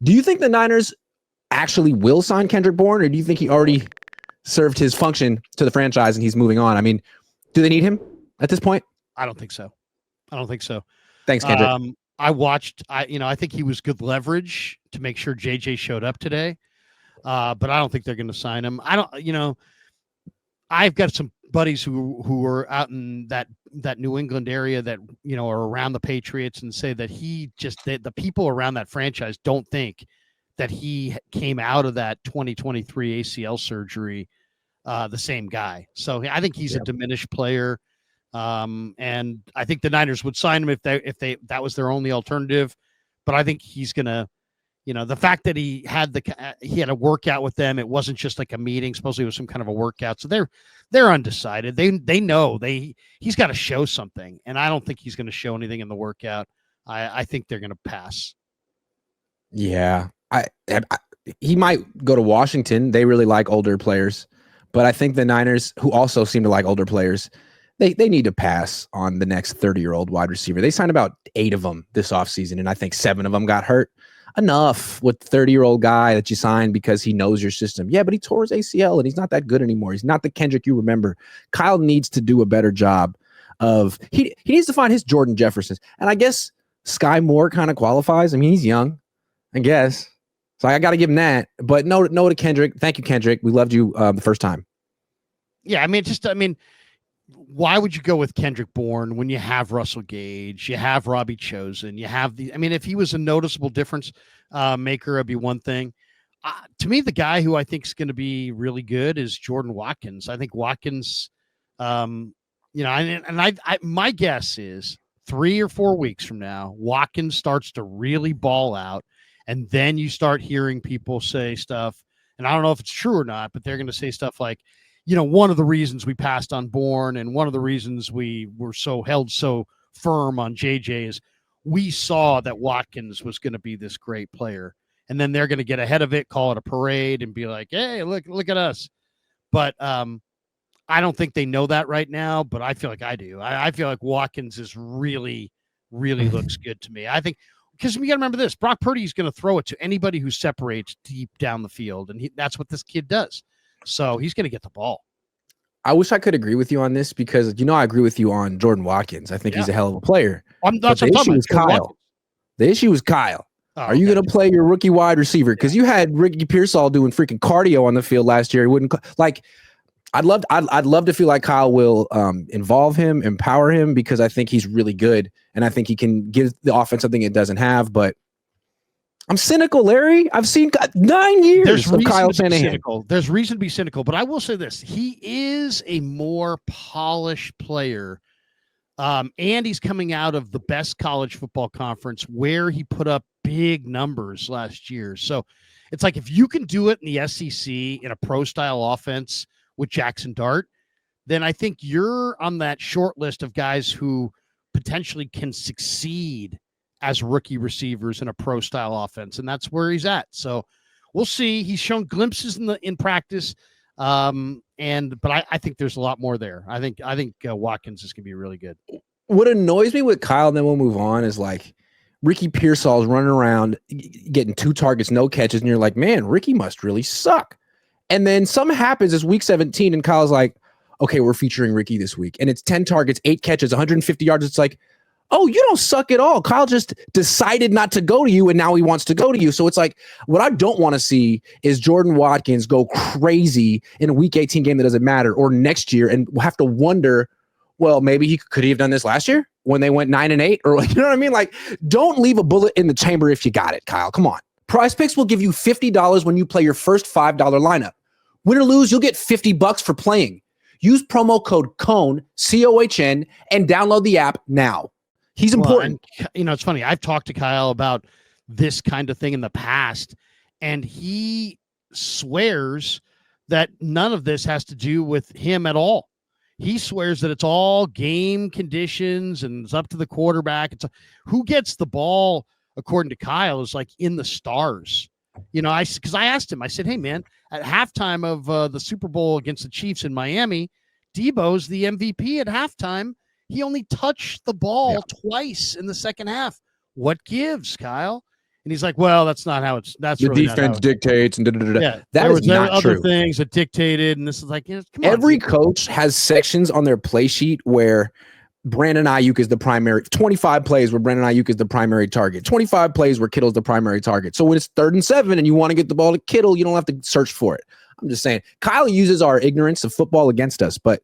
Do you think the Niners actually will sign Kendrick Bourne, or do you think he already served his function to the franchise and he's moving on? I mean, do they need him at this point? I don't think so. I don't think so. Thanks, Kendrick. I think he was good leverage to make sure JJ showed up today. But I don't think they're going to sign him. I've got some buddies who are out in that New England area that, are around the Patriots and say that the people around that franchise don't think that he came out of that 2023 ACL surgery the same guy. So I think he's a diminished player. And I think the Niners would sign him if that was their only alternative. But I think he's going to, the fact that he had a workout with them, it wasn't just like a meeting. Supposedly it was some kind of a workout. So they're undecided. They know he's got to show something. And I don't think he's going to show anything in the workout. I think they're going to pass. Yeah. He might go to Washington. They really like older players, but I think the Niners, who also seem to like older players, they need to pass on the next 30-year-old wide receiver. They signed about 8 of them this offseason, and I think 7 of them got hurt. Enough with 30-year-old guy that you signed because he knows your system. Yeah, but he tore his ACL and he's not that good anymore. He's not the Kendrick you remember. Kyle needs to do a better job of he needs to find his Jordan Jeffersons. And I guess Sky Moore kind of qualifies. I mean, he's young, I guess. So I got to give him that. But no to Kendrick. Thank you, Kendrick. We loved you the first time. Yeah, I mean, why would you go with Kendrick Bourne when you have Russell Gage, you have Robbie Chosen, you have if he was a noticeable difference maker, it'd be one thing. To me, the guy who I think is going to be really good is Jordan Watkins. I think Watkins, my guess is 3 or 4 weeks from now, Watkins starts to really ball out. And then you start hearing people say stuff, and I don't know if it's true or not, but they're going to say stuff like, one of the reasons we passed on Bourne and one of the reasons we were held so firm on JJ is we saw that Watkins was going to be this great player. And then they're going to get ahead of it, call it a parade, and be like, hey, look at us. But I don't think they know that right now, but I feel like I do. I feel like Watkins is really, really looks good to me. I think because we got to remember this, Brock Purdy is going to throw it to anybody who separates deep down the field, and that's what this kid does. So he's going to get the ball. I wish I could agree with you on this because, I agree with you on Jordan Watkins. I think he's a hell of a player. The issue is Kyle. The issue is Kyle. Are you going to play your rookie wide receiver? Because you had Ricky Pearsall doing freaking cardio on the field last year. He wouldn't I'd love to feel like Kyle will involve him, empower him, because I think he's really good. And I think he can give the offense something it doesn't have, but I'm cynical, Larry. I've seen 9 years of Kyle Shanahan. There's reason to be cynical, but I will say this. He is a more polished player, and he's coming out of the best college football conference where he put up big numbers last year. So it's like if you can do it in the SEC in a pro-style offense with Jackson Dart, then I think you're on that short list of guys who potentially can succeed as rookie receivers in a pro-style offense, and that's where he's at. So we'll see. He's shown glimpses in practice, but I think there's a lot more there. I think Watkins is going to be really good. What annoys me with Kyle, and then we'll move on, is like Ricky Pearsall's running around getting 2 targets, no catches, and you're like, man, Ricky must really suck. And then something happens. It's week 17, and Kyle's like, okay, we're featuring Ricky this week, and it's 10 targets, 8 catches, 150 yards. It's like, oh, you don't suck at all. Kyle just decided not to go to you, and now he wants to go to you. So it's like, what I don't want to see is Jordan Watkins go crazy in a Week 18 game that doesn't matter, or next year, and we'll have to wonder, well, maybe could he have done this last year when they went 9-8? Or, you know what I mean? Like, don't leave a bullet in the chamber if you got it, Kyle. Come on. Prize Picks will give you $50 when you play your first $5 lineup. Win or lose, you'll get $50 for playing. Use promo code COHN, COHN, and download the app now. He's important. Well, and, it's funny. I've talked to Kyle about this kind of thing in the past, and he swears that none of this has to do with him at all. He swears that it's all game conditions and it's up to the quarterback. Who gets the ball, according to Kyle, is like in the stars. Because I asked him, I said, hey, man, at halftime of the Super Bowl against the Chiefs in Miami, Debo's the MVP at halftime. He only touched the ball twice in the second half. What gives, Kyle? And he's like, well, that's not how it's. That's the really defense dictates and Yeah, that there is was not other true. things that dictated, and this is like, come on. Every coach has sections on their play sheet where Brandon Ayuk is the primary. 25 plays where Brandon Ayuk is the primary target. 25 plays where Kittle's the primary target. So when it's 3rd and 7 and you want to get the ball to Kittle, you don't have to search for it. I'm just saying, Kyle uses our ignorance of football against us, but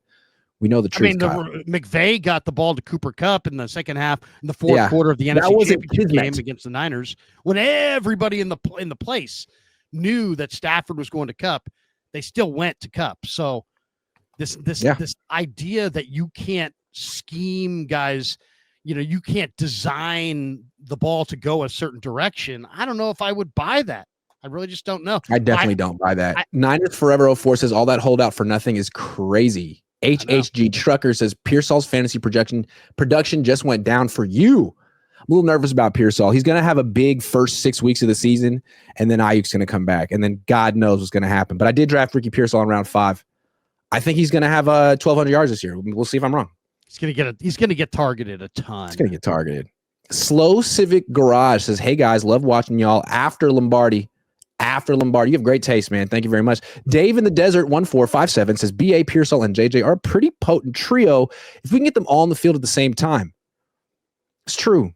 we know the truth. McVay got the ball to Cooper Kupp in the second half, in the fourth quarter of the NFC Championship game against the Niners, when everybody in the place knew that Stafford was going to Kupp. They still went to Kupp. So this idea that you can't scheme guys, you can't design the ball to go a certain direction. I don't know if I would buy that. I really just don't know. I definitely don't buy that. Niners Forever 04 says all that holdout for nothing is crazy. HHG Trucker says Pearsall's fantasy production just went down for you. I'm a little nervous about Pearsall. He's going to have a big first 6 weeks of the season, and then Ayuk's going to come back, and then God knows what's going to happen. But I did draft Ricky Pearsall in round 5. I think he's going to have 1,200 yards this year. We'll see if I'm wrong. He's going to get targeted a ton. He's going to get targeted. Slow Civic Garage says, hey guys, love watching y'all after Lombardi. You have great taste, man. Thank you very much. Dave in the Desert 1457 says BA, Pearsall, and JJ are a pretty potent trio if we can get them all in the field at the same time. It's true.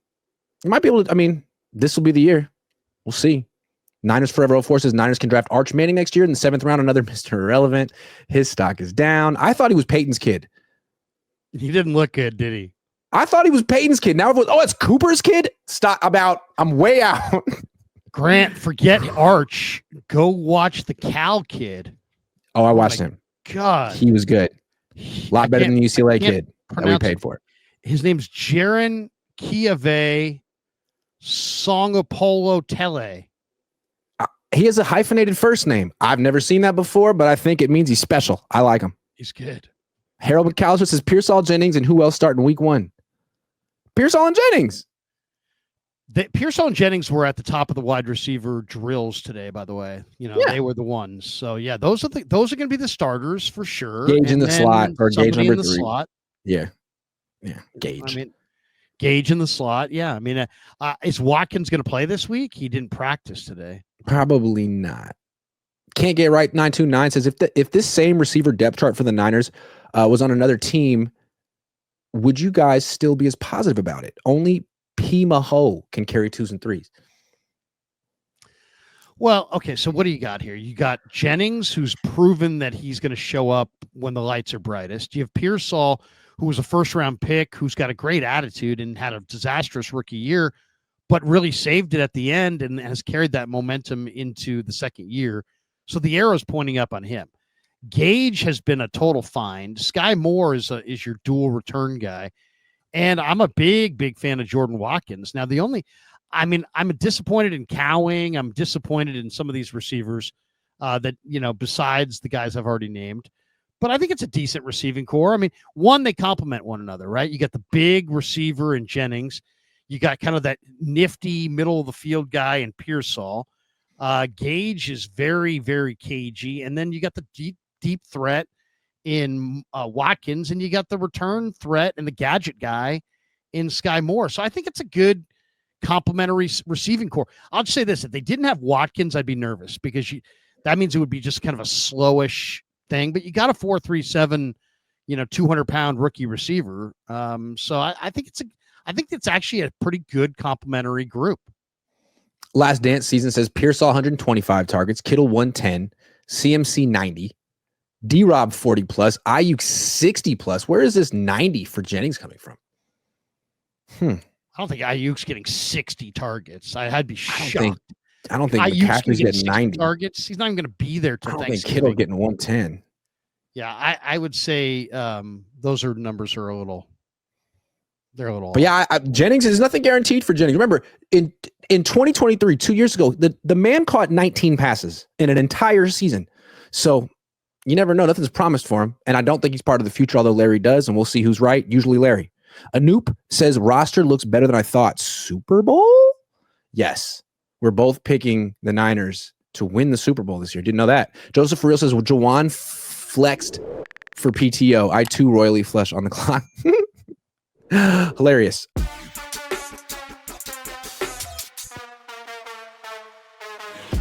You might be able to, this will be the year. We'll see. Niners Forever 04 says Niners can draft Arch Manning next year in the 7th round. Another Mr. Irrelevant. His stock is down. I thought he was Peyton's kid. He didn't look good, did he? I thought he was Peyton's kid. Now it's Cooper's kid? I'm way out. Grant, forget Arch. Go watch the Cal kid. Oh, I watched him. God. He was good. A lot better than the UCLA kid that we paid for. His name's Jaron Kiave Songapolo Tele. He has a hyphenated first name. I've never seen that before, but I think it means he's special. I like him. He's good. Harold McAllister says Pearsall, Jennings, and who else starting week 1? Pearsall and Jennings. Pearsall and Jennings were at the top of the wide receiver drills today, by the way. They were the ones. So yeah, those are going to be the starters for sure. Gage in the slot, or Gage number 3. Slot. Yeah. Gage. Gage in the slot. Yeah. Is Watkins going to play this week? He didn't practice today. Probably not. Can't get right. 929 says if this same receiver depth chart for the Niners was on another team, would you guys still be as positive about it? Only P. Maho can carry 2s and 3s. Well, okay, so what do you got here? You got Jennings, who's proven that he's going to show up when the lights are brightest. You have Pearsall, who was a first-round pick, who's got a great attitude and had a disastrous rookie year, but really saved it at the end and has carried that momentum into the second year. So the arrow's pointing up on him. Gage has been a total find. Sky Moore is your dual return guy. And I'm a big fan of Jordan Watkins. Now, I'm disappointed in Cowing. I'm disappointed in some of these receivers that, besides the guys I've already named. But I think it's a decent receiving core. They complement one another, right? You got the big receiver in Jennings. You got kind of that nifty middle of the field guy in Pearsall. Gage is very, very cagey. And then you got the deep threat in Watkins, and you got the return threat and the gadget guy in Sky Moore. So I think it's a good complementary receiving core. I'll just say this: if they didn't have Watkins, I'd be nervous because that means it would be just kind of a slowish thing. But you got a 4.37, 200-pound rookie receiver. So I think it's actually a pretty good complementary group. Last Dance season says Pearsall 125 targets, Kittle 110, CMC 90. D-Rob 40 plus, Ayuk 60 plus. Where is this 90 for Jennings coming from? I don't think Ayuk's getting 60 targets. I'd be shocked. I don't think McCaffrey's getting 90 targets. He's not even going to be there till Thanksgiving. I don't think Kittle getting 110. Yeah, I would say those numbers are a little. They're a little. But yeah, Jennings is nothing guaranteed for Jennings. Remember, in 2023, 2 years ago, the man caught 19 passes in an entire season. So you never know. Nothing's promised for him. And I don't think he's part of the future, although Larry does. And we'll see who's right. Usually Larry. Anoop says roster looks better than I thought. Super Bowl? Yes. We're both picking the Niners to win the Super Bowl this year. Didn't know that. Joseph Real says, well, Jawan flexed for PTO. I too royally flush on the clock. Hilarious. Bye.